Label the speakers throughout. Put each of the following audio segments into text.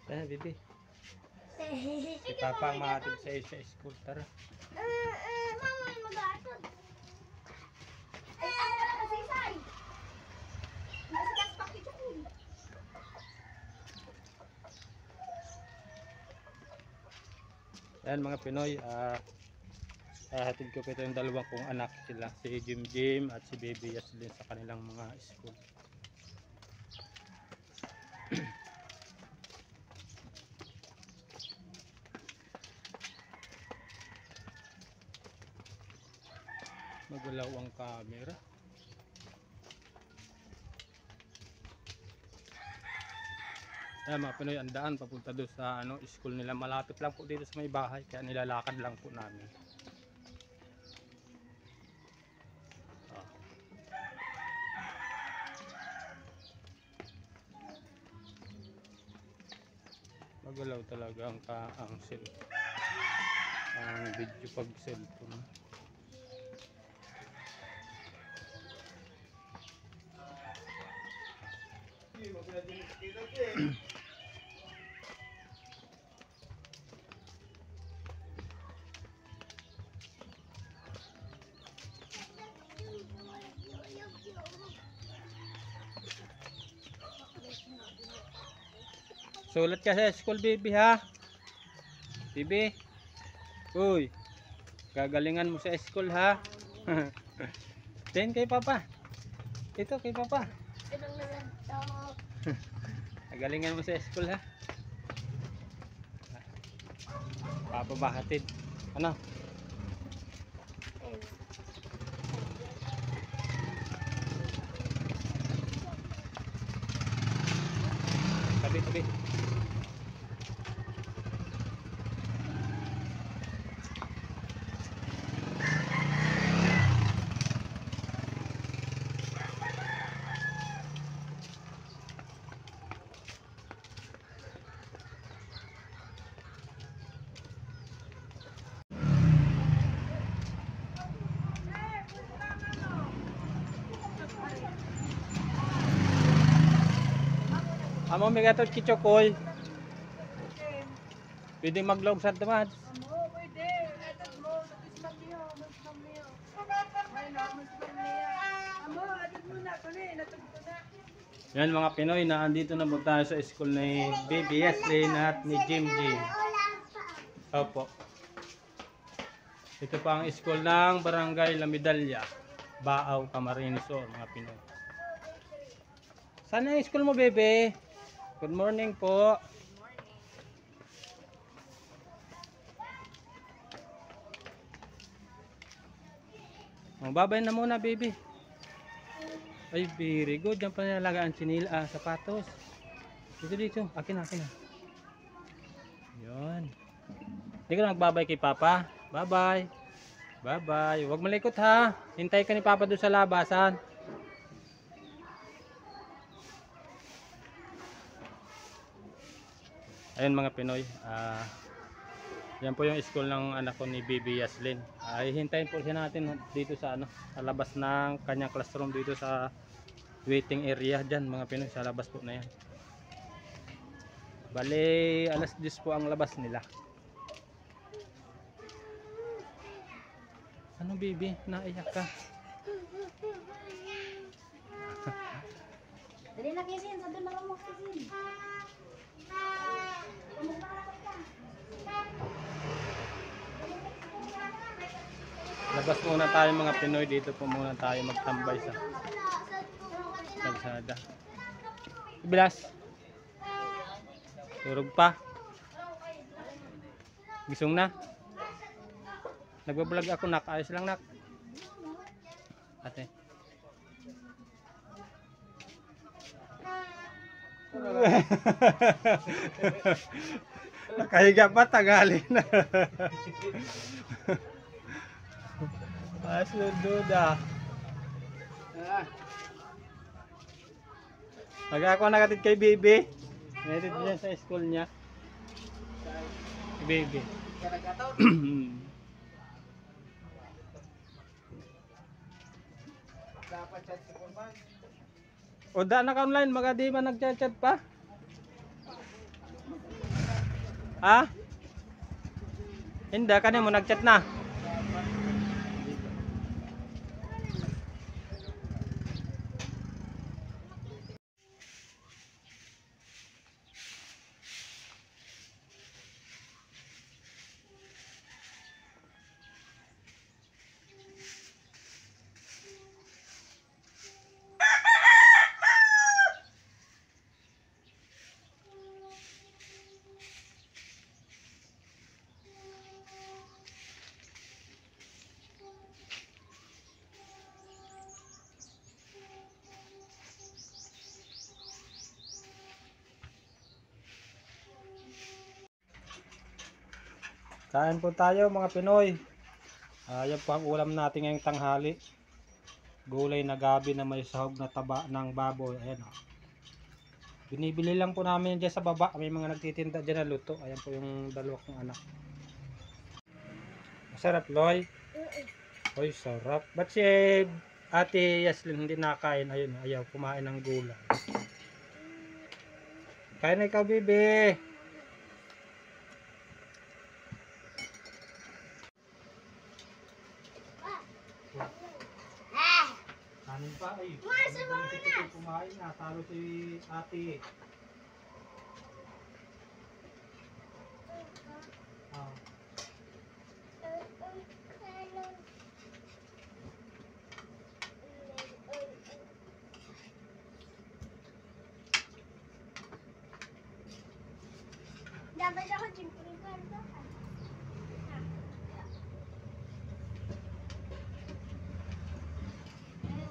Speaker 1: Bibi. Si Papa ang mahatid sa iyo sa school. Tara.
Speaker 2: Mama, mag-aatod. Ay, ano na kasi isay? Nasikas pa kito ko.
Speaker 1: Ayan mga Pinoy, hatid ko po ito yung dalawang kong anak sila, si Jim Jim at si Baby Yaslin sa kanilang mga school. Magulaw ang camera. Ayan mga Pinoy, ang daan papunta doon sa school nila. Malapit lang po dito sa may bahay, kaya nilalakad lang po namin. Magulaw talaga ang video pag cellphone. Sulat ka sa school, baby, ha? Baby. Uy. Gagalingan mo sa school, ha? Tingin kay Papa. Ito kay Papa. Gagalingan mo sa school, ha? Papa ba hatid? Ano? Tabi. Amo may gatot kichokoy. Pwede maglog sa tamad.
Speaker 2: Amo, pwede. Atod mo, natisman niyo, natisman niyo. Ay, natisman niya. Amo, atod mo na, kunin, atod mo na.
Speaker 1: Yan mga Pinoy, na andito na po tayo sa school ni Baby Yaslin at ni Jim Jim. Opo. Ito pa ang school ng Barangay La Medalla, Baaw, Camarines Sur, mga Pinoy. Saan ang school mo, bebe? Good morning po. Babay na muna, baby. Ay, very good. Diyan pa nilalagaan sapatos. Dito. Akin na. Yun. Hindi ka nagbabay kay Papa. Bye-bye. Bye-bye. Huwag malikot, ha. Hintay ka ni Papa doon sa labasan. Ayun mga Pinoy, yan po yung school ng anak ko ni Baby Yaslin. Hihintayin po siya natin dito sa sa labas ng kanyang classroom, dito sa waiting area dyan mga Pinoy, sa labas po na yan. Bale, alas 10 po ang labas nila. Ano, baby? Naiyak ka?
Speaker 2: Dali na kisin, sabi na mo kisin.
Speaker 1: Labas muna tayo mga Pinoy, dito po muna tayo magtambay sa kalsada. Bilas. Turog pa. Gisong na. Nagbablog ako, nak. Ayos lang, nak. Ate. Nakahiga pa, tagalin na. Duda. Ako nakatid kay Baby. Nakatid niya sa school niya. Baby.
Speaker 3: Dapat chat si Purman.
Speaker 1: O da na ka online, magadi man nag-chat pa? Ha? Hindi, kanina mo nag-chat na. Kain po tayo mga Pinoy. Yan po ang ulam natin ngayong tanghali. Gulay na gabi na may sahog na taba ng baboy. Ayan o. Binibili lang po namin dyan sa baba. May mga nagtitinda dyan na luto. Ayan po yung dalawa kong anak. Masarap, Loy? Oy, sarap. Ba't si Ate Yaslin hindi nakain? Ayun, ayaw kumain ng gulay. Kain na ikaw, bebe. Kanin pa ay. Si kumain na. Talo si ate. Ah.
Speaker 2: Dapat ako siyempre karga.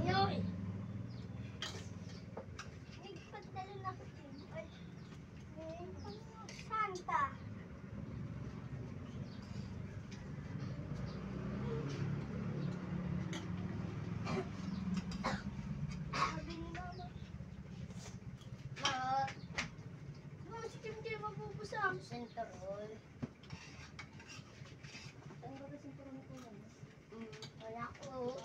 Speaker 2: Yoy! Nagpagdalo na ako siyempre. Santa! Sabi ni Mama. Mama, si Kim mabubusang. Sentarol. Ano ba kasi puro ko yan? Wala ko.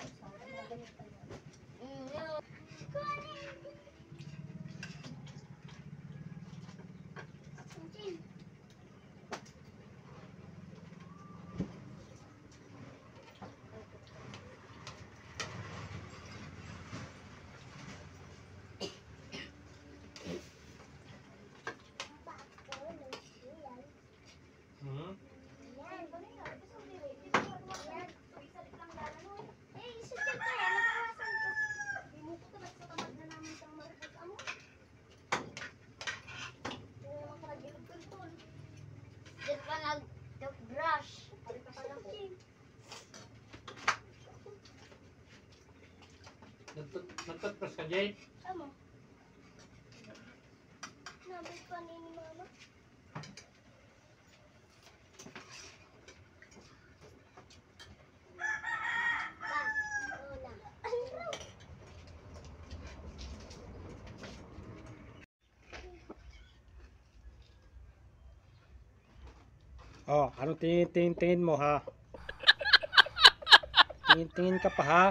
Speaker 1: Hmm?
Speaker 2: Brush.
Speaker 1: Nagtutpras ka, Jay?
Speaker 2: Amo. Nabay pa ni Mama.
Speaker 1: Oh, ano tingin mo ha? Tingin ka pa ha?